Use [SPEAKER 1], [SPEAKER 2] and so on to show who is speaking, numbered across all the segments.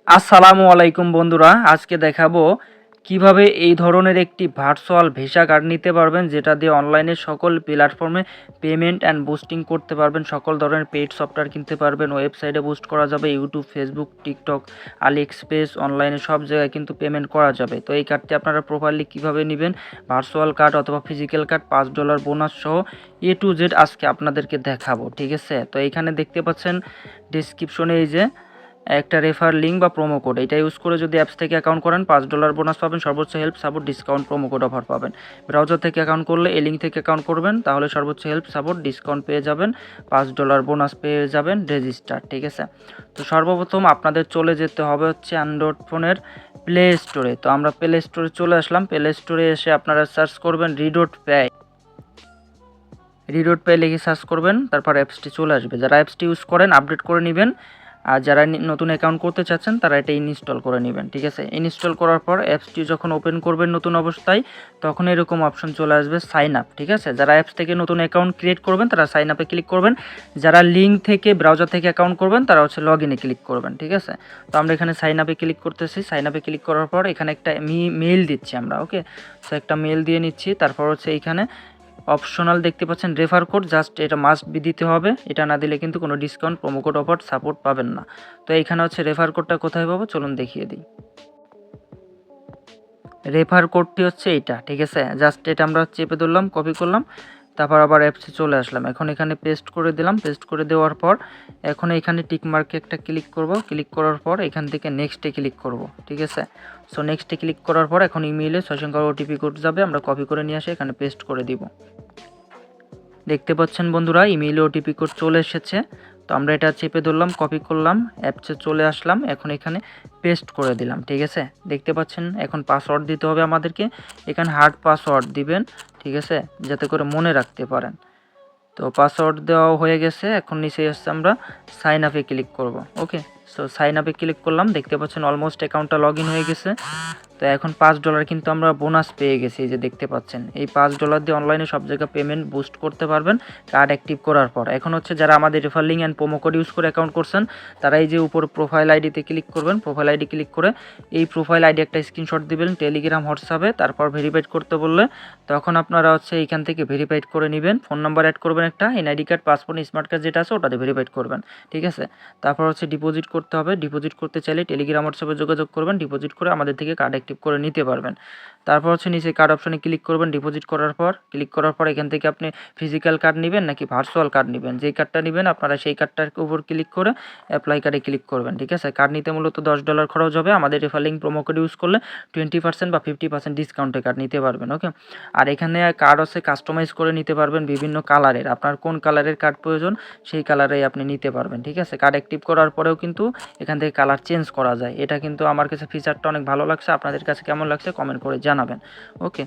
[SPEAKER 1] আসসালামু আলাইকুম বন্ধুরা, আজকে দেখাবো কিভাবে এই ধরনের একটি ভার্চুয়াল ভিসা কার্ড নিতে পারবেন, যেটা দিয়ে অনলাইনে সকল প্ল্যাটফর্মে পেমেন্ট অ্যান্ড বুস্টিং করতে পারবেন। সকল ধরনের পেইড সফটওয়্যার কিনতে পারবেন, ওয়েবসাইটে বুস্ট করা যাবে, ইউটিউব, ফেসবুক, টিকটক, আলি এক্সপ্রেস, অনলাইনে সব জায়গায় কিন্তু পেমেন্ট করা যাবে। তো এই কার্ডটি আপনারা প্রপারলি কীভাবে নেবেন, ভার্চুয়াল কার্ড অথবা ফিজিক্যাল কার্ড, $5 বোনাস সহ A to Z আজকে আপনাদেরকে দেখাবো। ঠিক আছে, তো এইখানে দেখতে পাচ্ছেন ডিসক্রিপশনে এই যে একটা রেফার লিঙ্ক বা প্রোমো কোড, এটা ইউজ করে যদি অ্যাপস থেকে অ্যাকাউন্ট করেন $5 বোনাস পাবেন, সর্বোচ্চ help support discount promo code offer পাবেন। ব্রাউজার থেকে অ্যাকাউন্ট করলে এই লিঙ্ক থেকে অ্যাকাউন্ট করবেন, তাহলে সর্বোচ্চ হেল্প সাপোর্ট ডিসকাউন্ট পেয়ে যাবেন, $5 বোনাস পেয়ে যাবেন, রেজিস্টার। ঠিক আছে, তো সর্বপ্রথম আপনাদের চলে যেতে হবে হচ্ছে অ্যান্ড্রয়েড ফোনের প্লে স্টোরে। তো আমরা প্লে স্টোরে চলে আসলাম। প্লে স্টোরে এসে আপনারা সার্চ করবেন রিডোট পে, লিখে সার্চ করবেন, তারপর অ্যাপসটি চলে আসবে। যারা অ্যাপসটি ইউজ করেন আপডেট করে নেবেন, আর যারা নতুন অ্যাকাউন্ট করতে চাচ্ছেন তারা এটা ইনস্টল করে নেবেন। ঠিক আছে, ইনস্টল করার পর অ্যাপসটি যখন ওপেন করবেন নতুন অবস্থায়, তখন এরকম অপশন চলে আসবে সাইন আপ। ঠিক আছে, যারা অ্যাপস থেকে নতুন অ্যাকাউন্ট ক্রিয়েট করবেন তারা সাইন আপে ক্লিক করবেন, যারা লিঙ্ক থেকে ব্রাউজার থেকে অ্যাকাউন্ট করবেন তারা হচ্ছে লগ ইনে ক্লিক করবেন। ঠিক আছে, তো আমরা এখানে সাইন আপে ক্লিক করতেছি। সাইন আপে ক্লিক করার পর এখানে একটা মেইল দিচ্ছি আমরা। ওকে, তো একটা মেইল দিয়ে নিচ্ছি। তারপর হচ্ছে এইখানে অপশনাল দেখতে পাচ্ছেন রেফার কোড, জাস্ট এটা মাস্ট বি দিতে হবে, এটা না দিলে কিন্তু কোনো discount, promo code, offer, support পাবেন না। তো এইখানে হচ্ছে রেফার কোডটা কোথায় পাবো চলুন দেখিয়ে দিই। রেফার কোডটি হচ্ছে এইটা। ঠিক আছে, জাস্ট এটা আমরা চেপে ধরলাম, কপি করলাম, তারপর আবার অ্যাপসে চলে আসলাম। এখন এখানে পেস্ট করে দিলাম। পেস্ট করে দেওয়ার পর এখন এখানে টিক মার্কে একটা ক্লিক করব। ক্লিক করার পর এখান থেকে নেক্সটে ক্লিক করব। ঠিক আছে, সো নেক্সটে ক্লিক করার পর এখন ইমেইলে 6 সংখ্যার ওটিপি কোড যাবে, আমরা কপি করে নিয়ে আসে এখানে পেস্ট করে দিব। দেখতে পাচ্ছেন বন্ধুরা, ইমেইলে ওটিপি কোড চলে এসেছে। তো আমরা এটা চেপে ধরলাম, কপি করলাম, অ্যাপসে চলে আসলাম, এখন এখানে পেস্ট করে দিলাম। ঠিক আছে, দেখতে পাচ্ছেন এখন পাসওয়ার্ড দিতে হবে আমাদেরকে, এখানে হার্ড পাসওয়ার্ড দিবেন। ঠিক আছে, যাতে করে মনে রাখতে পারেন। তো পাসওয়ার্ড দেওয়া হয়ে গেছে, এখন নিচে আসছে আমরা সাইন আপে ক্লিক করব। ওকে, সো সাইন আপে ক্লিক করলাম। দেখতে পাচ্ছেন অলমোস্ট অ্যাকাউন্টটা লগ ইন হয়ে গেছে। তো এখন $5 কিন্তু আমরা বোনাস পেয়ে গেছি, এই যে দেখতে পাচ্ছেন। এই $5 দিয়ে অনলাইনে সব জায়গায় পেমেন্ট বুস্ট করতে পারবেন কার্ড অ্যাক্টিভ করার পর। এখন হচ্ছে যারা আমাদের refer link and promo code use করে অ্যাকাউন্ট করছেন, তারা এই যে উপর প্রোফাইল আইডিতে ক্লিক করবেন। প্রোফাইল আইডি ক্লিক করে এই প্রোফাইল আইডি একটা স্ক্রিনশট দিবেন টেলিগ্রাম, হোয়াটসঅ্যাপে, তারপর ভেরিফাইড করতে বললে তখন আপনারা হচ্ছে এইখান থেকে ভেরিফাইড করে নেবেন। ফোন নাম্বার অ্যাড করবেন, একটা NID card, passport, smart card যেটা আছে ওটাতে ভেরিফাইড করবেন। ঠিক আছে, তারপর হচ্ছে ডিপোজিট করতে হবে। ডিপোজিট করতে চাইলে টেলিগ্রাম, হোয়াটসঅ্যাপে যোগাযোগ করবেন, ডিপোজিট করে আমাদের থেকে কার্ড অ্যাক্টিভ করে নিতে পারবেন। তারপর হচ্ছে নিচে কার্ড অপশনে ক্লিক করবেন। ডিপোজিট করার পর ক্লিক করার পর এখান থেকে আপনি ফিজিক্যাল কার্ড নেবেন নাকি ভার্চুয়াল কার্ড নেবেন, যেই কার্ডটা নেবেন আপনারা সেই কার্ডটার উপর ক্লিক করে অ্যাপ্লাই কার্ডে ক্লিক করবেন। ঠিক আছে, কার্ড নিতে মূলত $10 খরচ হবে। আমাদের refer link promo code use করলে 20% বা 50% ডিসকাউন্টে কার্ড নিতে পারবেন। ওকে, আর এখানে কার্ড হচ্ছে কাস্টমাইজ করে নিতে পারবেন বিভিন্ন কালারের, আপনার কোন কালারের কার্ড প্রয়োজন সেই কালারেই আপনি নিতে পারবেন। ঠিক আছে, কার্ড অ্যাক্টিভ করার পরেও কিন্তু এখান থেকে কালার চেঞ্জ করা যায়। এটা কিন্তু আমার কাছে ফিচারটা অনেক ভালো লাগছে, আপনাদের কাছে কেমন লাগছে কমেন্ট করে জানাবেন। ওকে,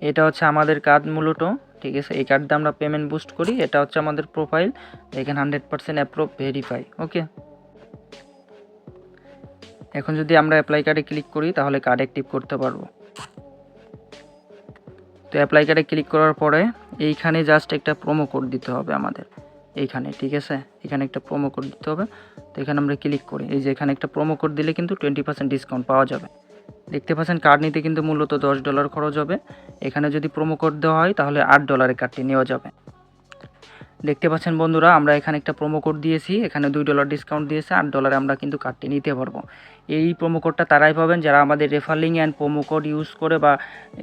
[SPEAKER 1] এটা হচ্ছে আমাদের কার্ড মূলত। ঠিক আছে, এই কার্ড দিয়ে আমরা পেমেন্ট বুস্ট করি। এটা হচ্ছে আমাদের প্রোফাইল, এখানে 100% অ্যাপ্রুভ, ভেরিফাই। ওকে, এখন যদি আমরা অ্যাপ্লাই কার্ডে ক্লিক করি তাহলে কার্ড অ্যাক্টিভ করতে পারবো। তো অ্যাপ্লাই কার্ডে ক্লিক করার পরে এইখানে জাস্ট একটা প্রোমো কোড দিতে হবে আমাদের এইখানে। ঠিক আছে, এখানে একটা প্রোমো কোড দিতে হবে। তো এখানে আমরা ক্লিক করি, এই যে এখানে একটা প্রোমো কোড দিলে কিন্তু 20% ডিসকাউন্ট পাওয়া যাবে। দেখতে পাচ্ছেন কার্ড নিতে কিন্তু মূলত $10 খরচ হবে। এখানে যদি প্রোমো কোড দেওয়া হয় তাহলে $8 কার্ডটি নেওয়া যাবে। দেখতে পাচ্ছেন বন্ধুরা, আমরা এখানে একটা প্রোমো কোড দিয়েছি, এখানে $2 ডিসকাউন্ট দিয়েছে, $8 আমরা কিন্তু কার্ডটি নিতে পারবো। এই প্রোমো কোডটা তারাই পাবেন যারা আমাদের refer link and promo code use করে বা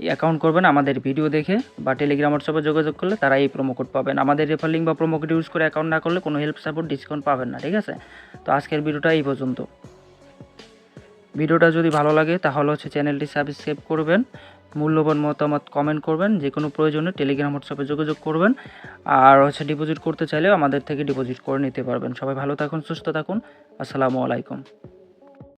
[SPEAKER 1] অ্যাকাউন্ট করবেন আমাদের ভিডিও দেখে বা টেলিগ্রাম, হোয়াটসঅ্যাপে যোগাযোগ করলে তারা এই প্রোমো কোড পাবেন। আমাদের রেফার লিঙ্ক বা প্রোমো কোড ইউজ করে অ্যাকাউন্ট না করলে কোনো হেল্প সাপোর্ট ডিসকাউন্ট পাবেন না। ঠিক আছে, তো আজকের ভিডিওটা এই পর্যন্ত। ভিডিওটা যদি ভালো লাগে তাহলে হচ্ছে চ্যানেলটি সাবস্ক্রাইব করবেন, মূল্যবান মতামত কমেন্ট করবেন, যে কোনো প্রয়োজনে টেলিগ্রাম, হোয়াটসঅ্যাপে যোগাযোগ করবেন। আর হচ্ছে ডিপোজিট করতে চাইলেও আমাদের থেকে ডিপোজিট করে নিতে পারবেন। সবাই ভালো থাকুন, সুস্থ থাকুন। আসসালামু আলাইকুম।